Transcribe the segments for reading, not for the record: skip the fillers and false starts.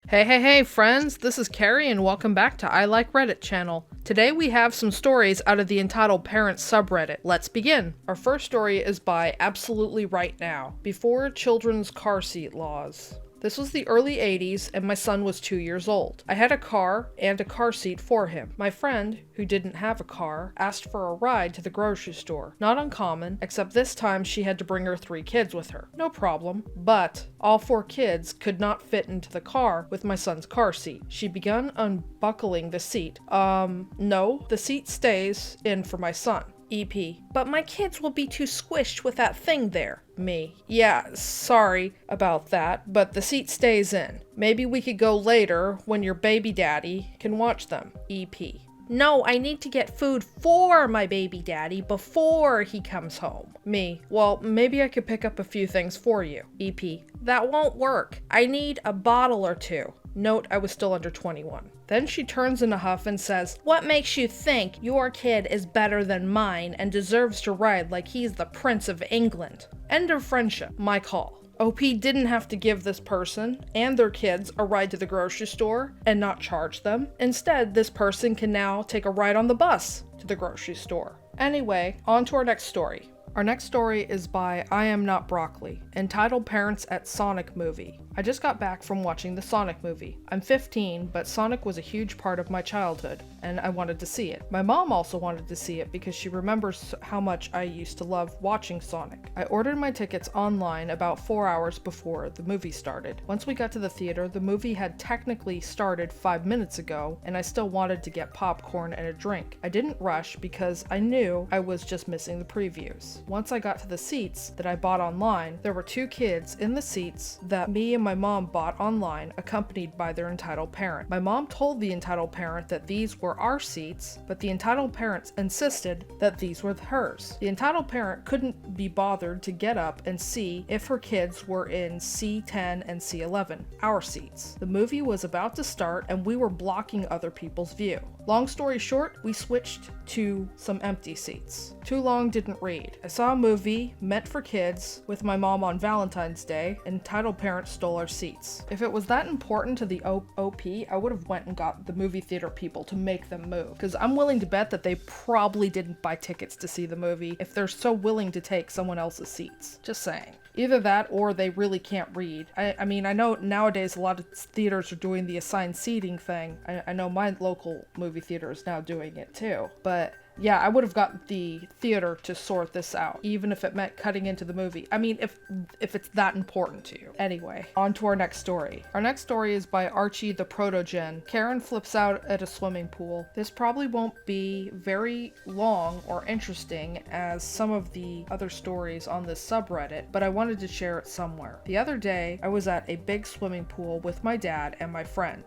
Hey friends, this is Carrie and welcome back to I Like Reddit channel. Today we have some stories out of the Entitled Parents subreddit. Let's begin. Our first story is by Absolutely Right Now, Before Children's Car Seat Laws. This was the early 80s and my son was 2 years old. I had a car and a car seat for him. My friend, who didn't have a car, asked for a ride to the grocery store. Not uncommon, except this time she had to bring her 3 kids with her. No problem. But all 4 kids could not fit into the car with my son's car seat. She began unbuckling the seat. No, the seat stays in for my son. EP. But my kids will be too squished with that thing there. Me. Yeah, sorry about that, but the seat stays in. Maybe we could go later when your baby daddy can watch them. EP. No, I need to get food for my baby daddy before he comes home. Me. Well, maybe I could pick up a few things for you. EP. That won't work. I need a bottle or 2. Note, I was still under 21. Then she turns in a huff and says, "What makes you think your kid is better than mine and deserves to ride like he's the Prince of England?" End of friendship. My call. OP didn't have to give this person and their kids a ride to the grocery store and not charge them. Instead, this person can now take a ride on the bus to the grocery store. Anyway, on to our next story. Our next story is by I Am Not Broccoli, entitled Parents at Sonic Movie. I just got back from watching the Sonic movie. I'm 15, but Sonic was a huge part of my childhood, and I wanted to see it. My mom also wanted to see it because she remembers how much I used to love watching Sonic. I ordered my tickets online about 4 hours before the movie started. Once we got to the theater, the movie had technically started 5 minutes ago, and I still wanted to get popcorn and a drink. I didn't rush because I knew I was just missing the previews. Once I got to the seats that I bought online, there were 2 kids in the seats that me and my mom bought online, accompanied by their entitled parent. My mom told the entitled parent that these were our seats, but the entitled parents insisted that these were hers. The entitled parent couldn't be bothered to get up and see if her kids were in C10 and C11, our seats. The movie was about to start and we were blocking other people's view. Long story short, we switched to some empty seats. Too long didn't read. I saw a movie meant for kids with my mom on Valentine's Day, and entitled parents stole our seats. If it was that important to the OP, I would have went and got the movie theater people to make them move. Because I'm willing to bet that they probably didn't buy tickets to see the movie if they're so willing to take someone else's seats. Just saying. Either that or they really can't read. I mean, I know nowadays a lot of theaters are doing the assigned seating thing. I know my local movie theater is now doing it too. But yeah, I would have got the theater to sort this out, even if it meant cutting into the movie. I mean, if it's that important to you. Anyway, on to our next story. Our next story is by Archie the Protogen. Karen flips out at a swimming pool. This probably won't be very long or interesting as some of the other stories on this subreddit, but I wanted to share it somewhere. The other day, I was at a big swimming pool with my dad and my friend.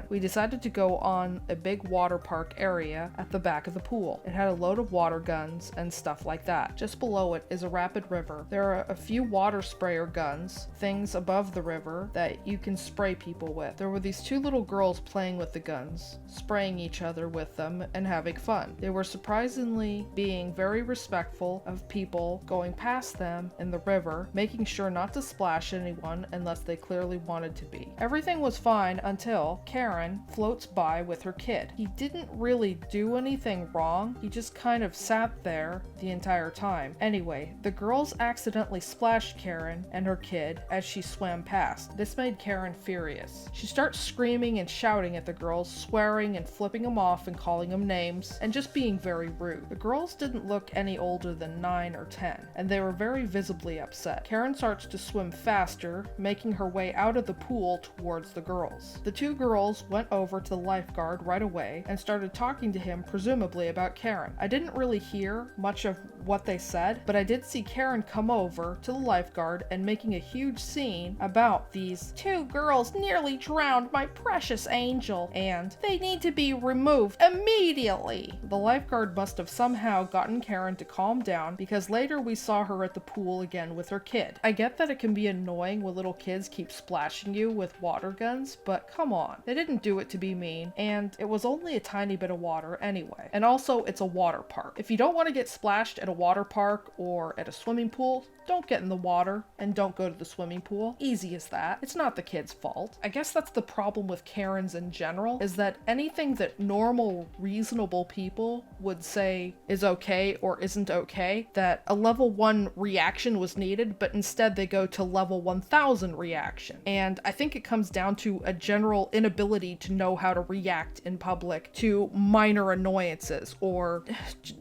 We decided to go on a big water park area at the back of the pool. It had a load of water guns and stuff like that. Just below it is a rapid river. There are a few water sprayer guns, things above the river that you can spray people with. There were these 2 little girls playing with the guns, spraying each other with them and having fun. They were surprisingly being very respectful of people going past them in the river, making sure not to splash anyone unless they clearly wanted to be. Everything was fine until Karen floats by with her kid. He didn't really do anything wrong, he just kind of sat there the entire time. Anyway, the girls accidentally splashed Karen and her kid as she swam past. This made Karen furious. She starts screaming and shouting at the girls, swearing and flipping them off and calling them names, and just being very rude. The girls didn't look any older than 9 or 10, and they were very visibly upset. Karen starts to swim faster, making her way out of the pool towards the girls. The 2 girls went over to the lifeguard right away and started talking to him, presumably about Karen. I didn't really hear much of what they said, but I did see Karen come over to the lifeguard and making a huge scene about these 2 girls nearly drowned my precious angel, and they need to be removed immediately. The lifeguard must have somehow gotten Karen to calm down because later we saw her at the pool again with her kid. I get that it can be annoying when little kids keep splashing you with water guns, but come on. They didn't do it to be mean, and it was only a tiny bit of water anyway. And also, it's a water park. If you don't want to get splashed at a water park or at a swimming pool, Don't get in the water and don't go to the swimming pool. Easy as that. It's not the kid's fault. I guess that's the problem with Karens in general, is that anything that normal, reasonable people would say is okay or isn't okay, that a level 1 reaction was needed, but instead they go to level 1000 reaction. And I think it comes down to a general inability to know how to react in public to minor annoyances, or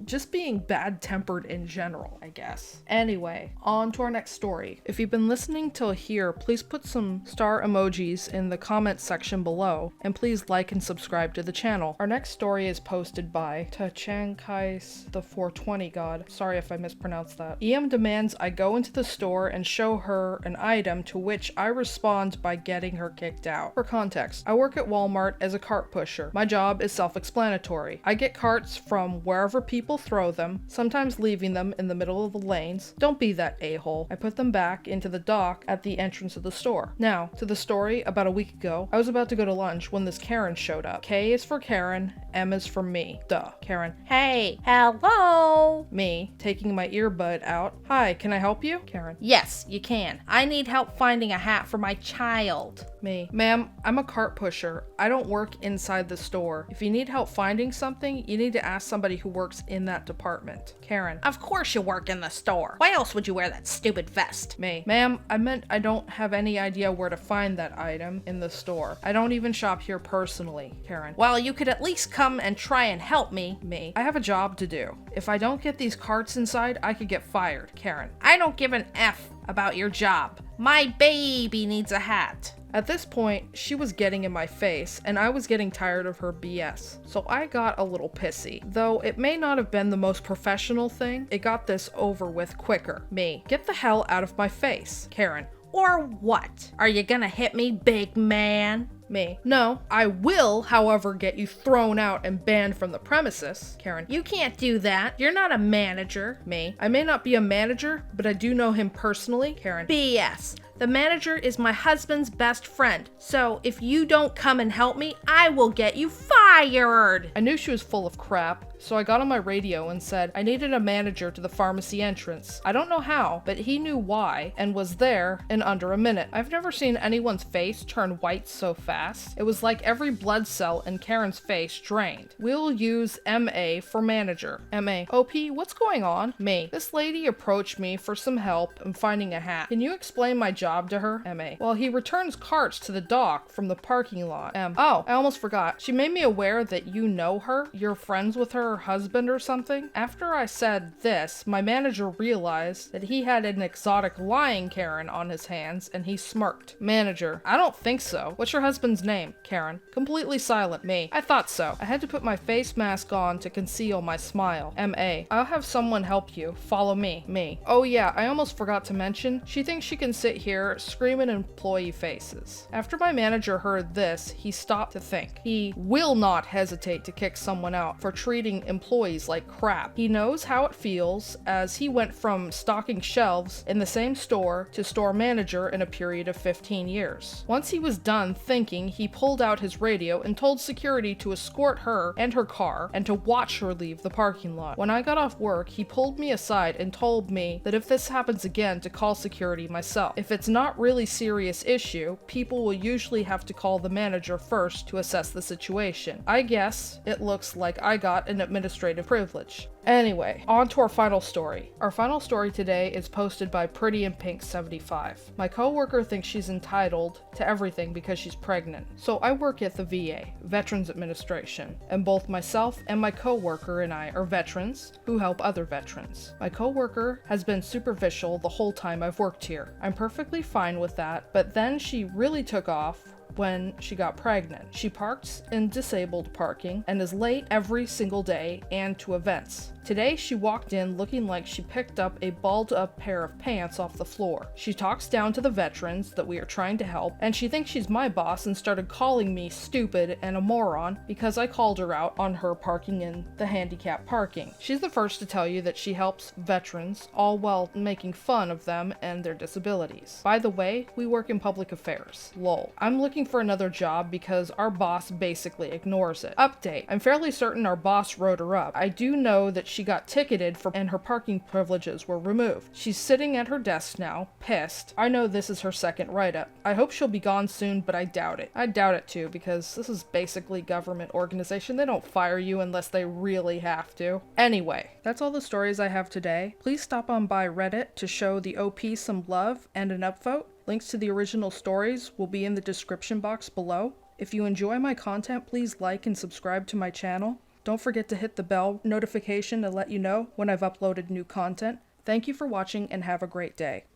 just being bad-tempered in general, I guess. Anyway, on to our next story. If you've been listening till here, please put some star emojis in the comment section below, and please like and subscribe to the channel. Our next story is posted by Tachankais the 420 God. Sorry if I mispronounced that. EM demands I go into the store and show her an item, to which I respond by getting her kicked out. For context, I work at Walmart as a cart pusher. My job is self-explanatory. I get carts from wherever people throw them, sometimes leaving them in the middle of the lanes. Don't be that a-hole. I put them back into the dock at the entrance of the store. Now, to the story. About a week ago, I was about to go to lunch when this Karen showed up. K is for Karen, M is for me. Duh. Karen. Hey. Hello? Me, taking my earbud out. Hi, can I help you? Karen. Yes, you can. I need help finding a hat for my child. Me. Ma'am, I'm a cart pusher. I don't work inside the store. If you need help finding something, you need to ask somebody who works in that department. Karen. Of course you work in the store. Why else would you wear that stupid vest? Me. Ma'am, I meant I don't have any idea where to find that item in the store. I don't even shop here personally. Karen. Well, you could at least come and try and help me. Me. I have a job to do. If I don't get these carts inside, I could get fired. Karen. I don't give an F about your job. My baby needs a hat. At this point, she was getting in my face, and I was getting tired of her BS. So I got a little pissy. Though it may not have been the most professional thing, it got this over with quicker. Me. Get the hell out of my face. Karen. Or what? Are you gonna hit me, big man? Me. No, I will, however, get you thrown out and banned from the premises. Karen. You can't do that. You're not a manager. Me. I may not be a manager, but I do know him personally. Karen. BS. The manager is my husband's best friend, so if you don't come and help me, I will get you fired! I knew she was full of crap, so I got on my radio and said I needed a manager to the pharmacy entrance. I don't know how, but he knew why, and was there in under a minute. I've never seen anyone's face turn white so fast. It was like every blood cell in Karen's face drained. We'll use MA for manager. MA. OP, what's going on? Me. This lady approached me for some help in finding a hat. Can you explain my job to her? MA. Well, he returns carts to the dock from the parking lot. M. Oh, I almost forgot. She made me aware that you know her. You're friends with her husband or something. After I said this, my manager realized that he had an exotic lying Karen on his hands, and he smirked. Manager. I don't think so. What's your husband's name? Karen. Completely silent. Me. I thought so. I had to put my face mask on to conceal my smile. MA. I'll have someone help you. Follow me. Me. Oh yeah, I almost forgot to mention, she thinks she can sit here screaming employee faces. After my manager heard this, he stopped to think. He will not hesitate to kick someone out for treating employees like crap. He knows how it feels, as he went from stocking shelves in the same store to store manager in a period of 15 years. Once he was done thinking, he pulled out his radio and told security to escort her and her car and to watch her leave the parking lot. When I got off work, he pulled me aside and told me that if this happens again, to call security myself. If it's not really serious issue, people will usually have to call the manager first to assess the situation. I guess it looks like I got an administrative privilege. Anyway, on to our final story. Our final story today is posted by Pretty in Pink 75. My coworker thinks she's entitled to everything because she's pregnant. So I work at the VA, Veterans Administration, and both myself and my coworker and I are veterans who help other veterans. My coworker has been superficial the whole time I've worked here. I'm perfectly fine with that, but then she really took off when she got pregnant. She parks in disabled parking and is late every single day and to events. Today, she walked in looking like she picked up a balled-up pair of pants off the floor. She talks down to the veterans that we are trying to help, and she thinks she's my boss and started calling me stupid and a moron because I called her out on her parking in the handicap parking. She's the first to tell you that she helps veterans, all while making fun of them and their disabilities. By the way, we work in public affairs. Lol. I'm looking looking for another job because our boss basically ignores it. Update. I'm fairly certain our boss wrote her up. I do know that she got ticketed and her parking privileges were removed. She's sitting at her desk now, pissed. I know this is her second write-up. I hope she'll be gone soon, but I doubt it. I doubt it too, because this is basically government organization. They don't fire you unless they really have to. Anyway, that's all the stories I have today. Please stop on by Reddit to show the OP some love and an upvote. Links to the original stories will be in the description box below. If you enjoy my content, please like and subscribe to my channel. Don't forget to hit the bell notification to let you know when I've uploaded new content. Thank you for watching and have a great day.